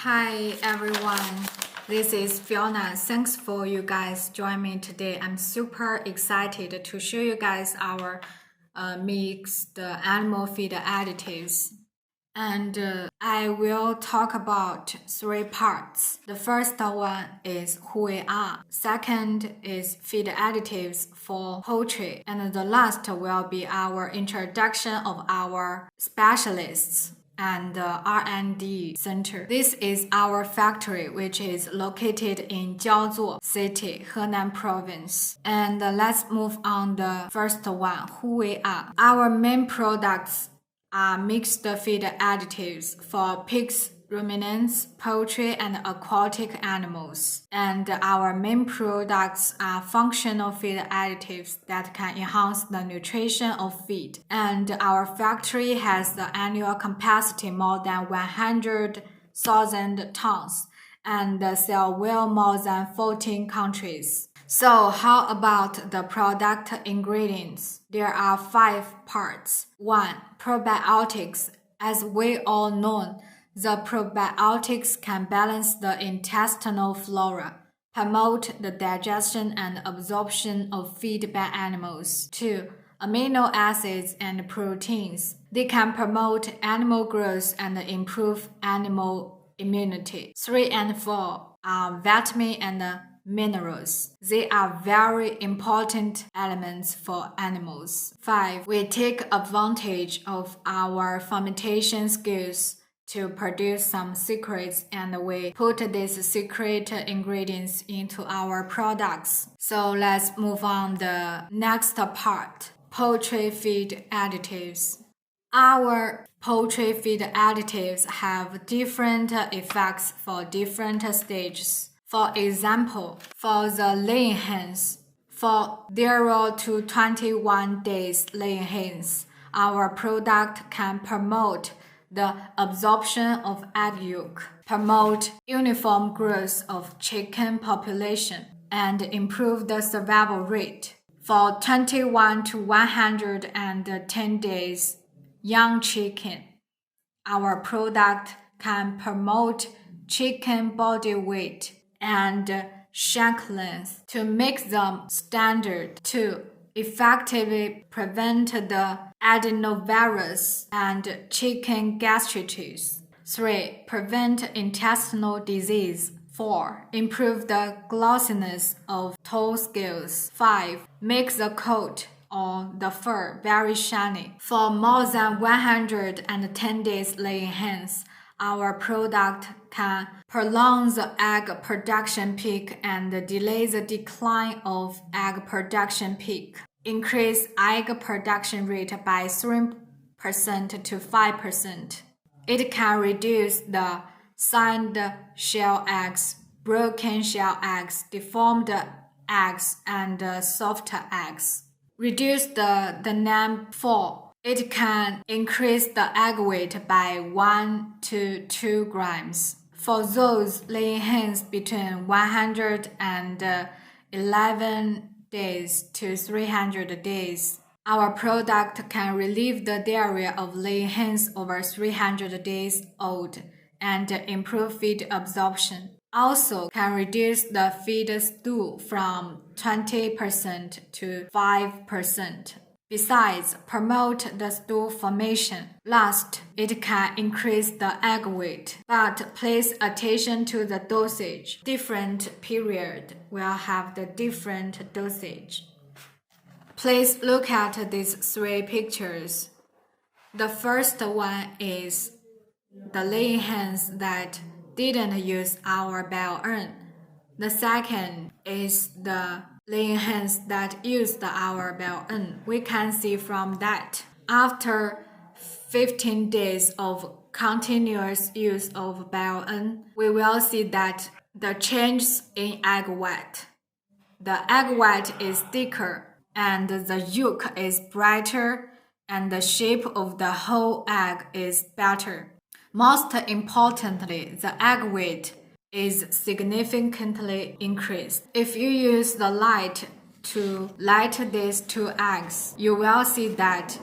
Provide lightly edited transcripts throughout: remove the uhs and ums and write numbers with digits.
Hi everyone, this is Fiona. Thanks for you guys joining me today. I'm super excited to show you guys our mixed animal feed additives. And I will talk about three parts. The first one is who we are. Second is feed additives for poultry. And the last will be our introduction of our specialists and R&D center. This is our factory, which is located in Jiaozuo City, Henan Province. And let's move on the first one, who we are. Our main products are mixed feed additives for pigs, ruminants, poultry, and aquatic animals. And our main products are functional feed additives that can enhance the nutrition of feed. And our factory has the annual capacity more than 100,000 tons and sell well more than 14 countries. So how about the product ingredients? There are 5 parts. 1. Probiotics. As we all know, the probiotics can balance the intestinal flora, promote the digestion and absorption of feed by animals. 2. Amino acids and proteins. They can promote animal growth and improve animal immunity. 3 and 4 are vitamin and minerals. They are very important elements for animals. 5. We take advantage of our fermentation skills to produce some secrets, and we put these secret ingredients into our products. So let's move on the next part, poultry feed additives. Our poultry feed additives have different effects for different stages. For example, for the laying hens, for 0 to 21 days laying hens, our product can promote the absorption of egg yolk, promote uniform growth of chicken population, and improve the survival rate. For 21 to 110 days young chicken, our product can promote chicken body weight and shank length to make them standard, to effectively prevent the adenovirus and chicken gastritis. 3. Prevent intestinal disease. 4. Improve the glossiness of toe scales. 5. Make the coat or the fur very shiny. For more than 110 days laying hens, our product can prolong the egg production peak and delay the decline of egg production peak. Increase egg production rate by 3% to 5%. It can reduce the sand shell eggs, broken shell eggs, deformed eggs, and soft eggs. Reduce the NAM4. It can increase the egg weight by 1 to 2 grams. For those laying hens between 111 days to 300 days, our product can relieve the diarrhea of laying hens over 300 days old and improve feed absorption. Also can reduce the feed stool from 20% to 5%. Besides, promote the stool formation. Last, it can increase the egg weight, but please attention to the dosage. Different period will have the different dosage. Please look at these 3 pictures. The first one is the laying hens that didn't use our Bioearn. The second is the laying hens that used our Bioearn. We can see from that after 15 days of continuous use of Bioearn, we will see that the changes in egg white. The egg white is thicker and the yolk is brighter and the shape of the whole egg is better. Most importantly, the egg weight is significantly increased. If you use the light to light these 2 eggs, you will see that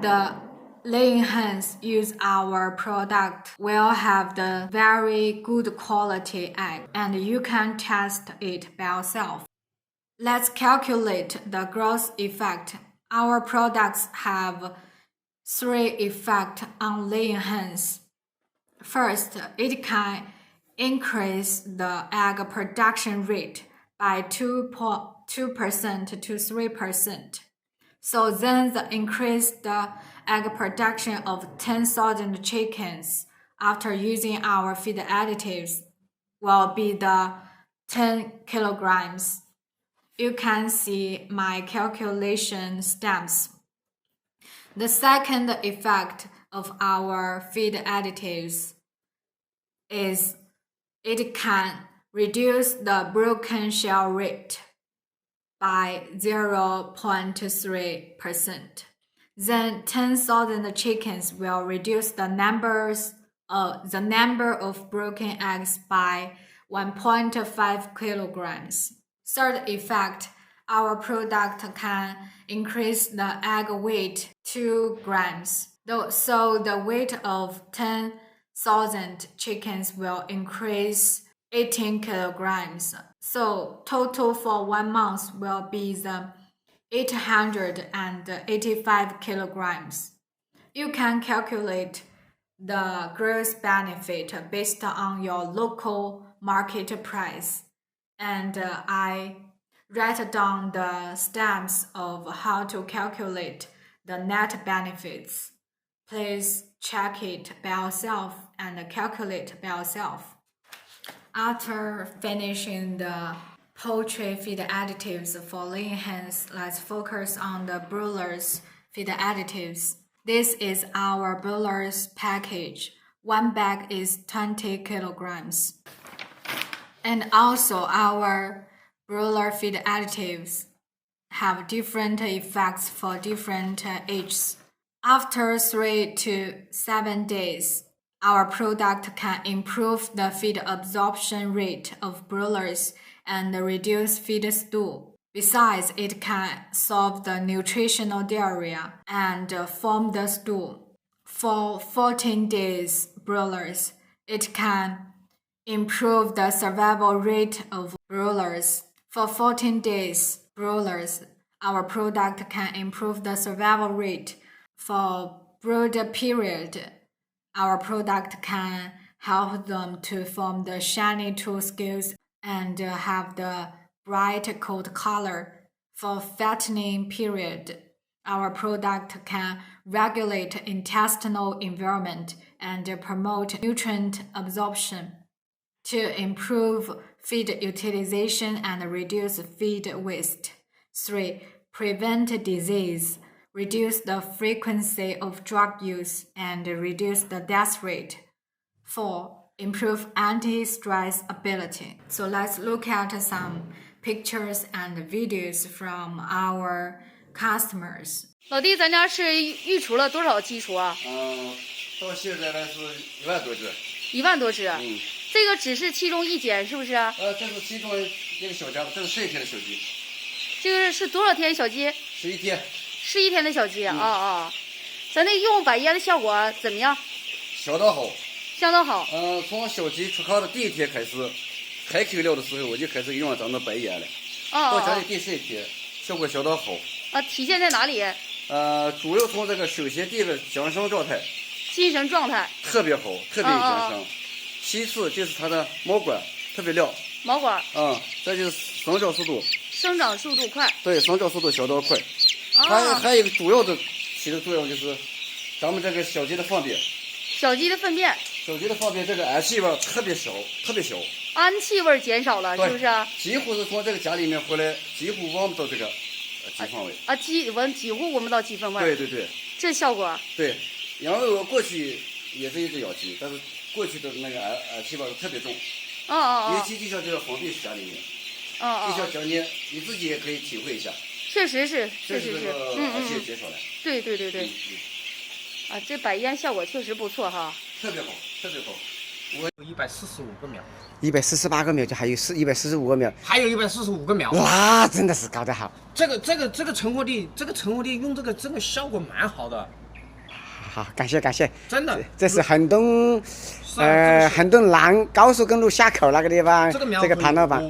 the laying hens use our product will have the very good quality egg, and you can test it by yourself. Let's calculate the gross effect. Our products have 3 effects on laying hens. First, it can increase the egg production rate by 2% to 3%. So then the increased egg production of 10,000 chickens after using our feed additives will be the 10 kilograms. You can see my calculation steps. The second effect of our feed additives is it can reduce the broken shell rate by 0.3%. Then 10,000 chickens will reduce the number of broken eggs by 1.5 kilograms. Third effect, our product can increase the egg weight 2 grams. So the weight of 10,000 chickens will increase 18 kilograms. So total for 1 month will be the 885 kilograms. You can calculate the gross benefit based on your local market price. And I write down the steps of how to calculate the net benefits. Please check it by yourself and calculate by yourself. After finishing the poultry feed additives for laying hens, let's focus on the broilers feed additives. This is our broilers package. 1 bag is 20 kilograms. And also our broiler feed additives have different effects for different ages. After 3 to 7 days, our product can improve the feed absorption rate of broilers and reduce feed stool. Besides, it can solve the nutritional diarrhea and form the stool. For 14 days broilers, it can improve the survival rate of broilers. For 14 days broilers, our product can improve the survival rate. For brood period, our product can help them to form the shiny tooth scales and have the bright coat color. For fattening period, our product can regulate intestinal environment and promote nutrient absorption to improve feed utilization and reduce feed waste. 3. Prevent disease. Reduce the frequency of drug use and reduce the death rate. 4. Improve anti-stress ability. So let's look at some pictures and videos from our customers. 老弟，咱家是育雏了多少鸡雏啊？到现在呢是1万多只。1万多只。这个只是其中一间，是不是？这是其中一个小家，这是11天的小鸡。这个是多少天小鸡？11天。11天的小鸡啊！咱那用百烟的效果怎么样？相当好。相当好。从小鸡出炕的第1天开始，开口料的时候我就开始用咱的百烟了。到家里第11天，效果相当好。体现在哪里？主要从这个首先第一个精神状态。精神状态。特别好，特别有精神。其次就是它的毛管特别亮。毛管。再就是生长速度。生长速度快。对，生长速度相当快。还有一个主要的起的作用就是咱们这个小鸡的粪便。小鸡的粪便。小鸡的粪便这个氨气味特别小，特别小。氨气味减少了，是不是？几乎是从这个家里面回来，几乎闻不到这个鸡粪味。几乎闻不到鸡粪味。对。这效果。对，因为我过去也是一只养鸡，但是过去的那个氨气味特别重。尤其就像这个皇帝家里面。就像讲你自己也可以体会一下。确实是。氨气减少了。对。这百烟效果确实不错哈。特别好。我有145个苗，148个苗，就还有145个苗，还有145个苗，哇，真的是搞得好。这个成活率，用这个真的效果蛮好的。好，感谢感谢。真的，这是恒东，恒东南高速公路下口那个地方，这个苗这个潘老板。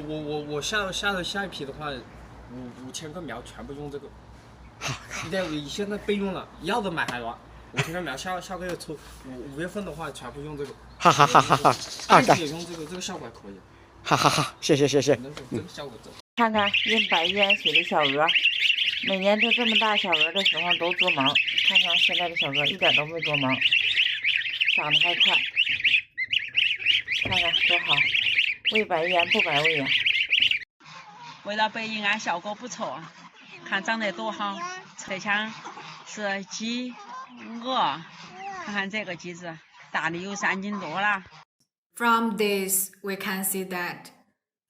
我下一批的话，5000个苗全部用这个。现在备用了，要的买还晚。5000个苗下个月出5月份的话，全部用这个。哈哈哈哈哈！啊，也用这个效果还可以。哈哈哈，谢谢谢谢。这个效果真。看看用白烟水的小鹅，每年都这么大小鹅的时候都多忙，看看现在的小鹅一点都没多忙，长得还快，看看多好，喂白烟不白喂呀。喂到Bioearn效果不错，看长得多好，这箱是鸡鹅，看看这个鸡子大的有3斤多了。From this, we can see that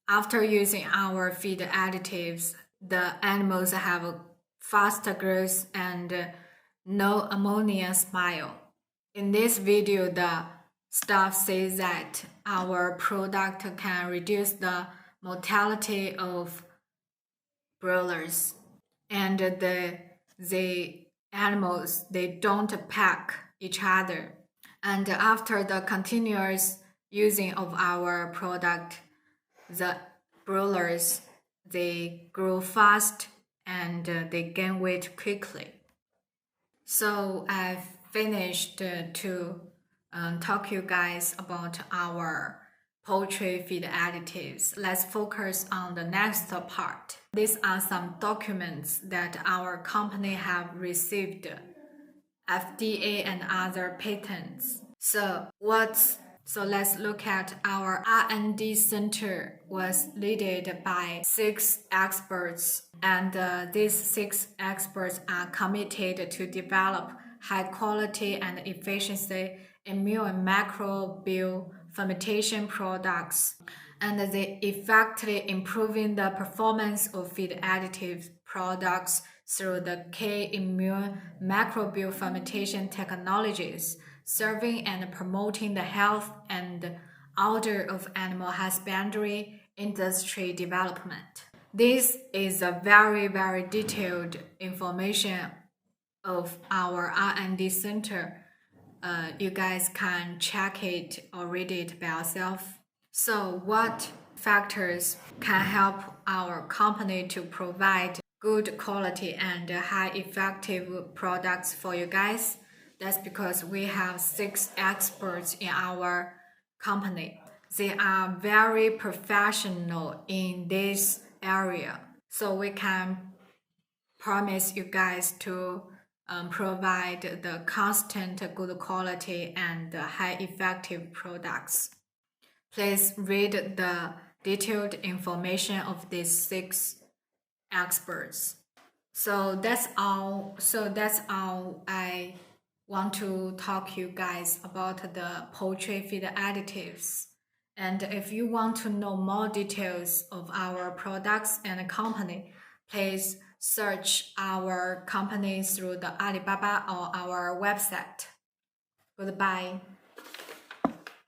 after using our feed additives, the animals have a faster growth and no ammonia smile. In this video, the staff says that our product can reduce the mortality of broilers, and the animals, they don't pack each other. And after the continuous using of our product, the broilers, they grow fast and they gain weight quickly. So I've finished to talk you guys about our poultry feed additives. Let's focus on the next part. These are some documents that our company have received, FDA and other patents. So let's look at our R&D center was led by 6 experts, and these 6 experts are committed to develop high quality and efficiency immune and microbial fermentation products, and they effectively improving the performance of feed additive products through the key immune microbial fermentation technologies, serving and promoting the health and order of animal husbandry industry development. This is a very detailed information of our R&D center. You guys can check it or read it by yourself. So what factors can help our company to provide good quality and high effective products for you guys? That's because we have 6 experts in our company. They are very professional in this area. So we can promise you guys to provide the constant good quality and high effective products. Please read the detailed information of these 6 experts. So that's all I want to talk you guys about the poultry feed additives. And if you want to know more details of our products and company, please search our company through the Alibaba or our website. Goodbye.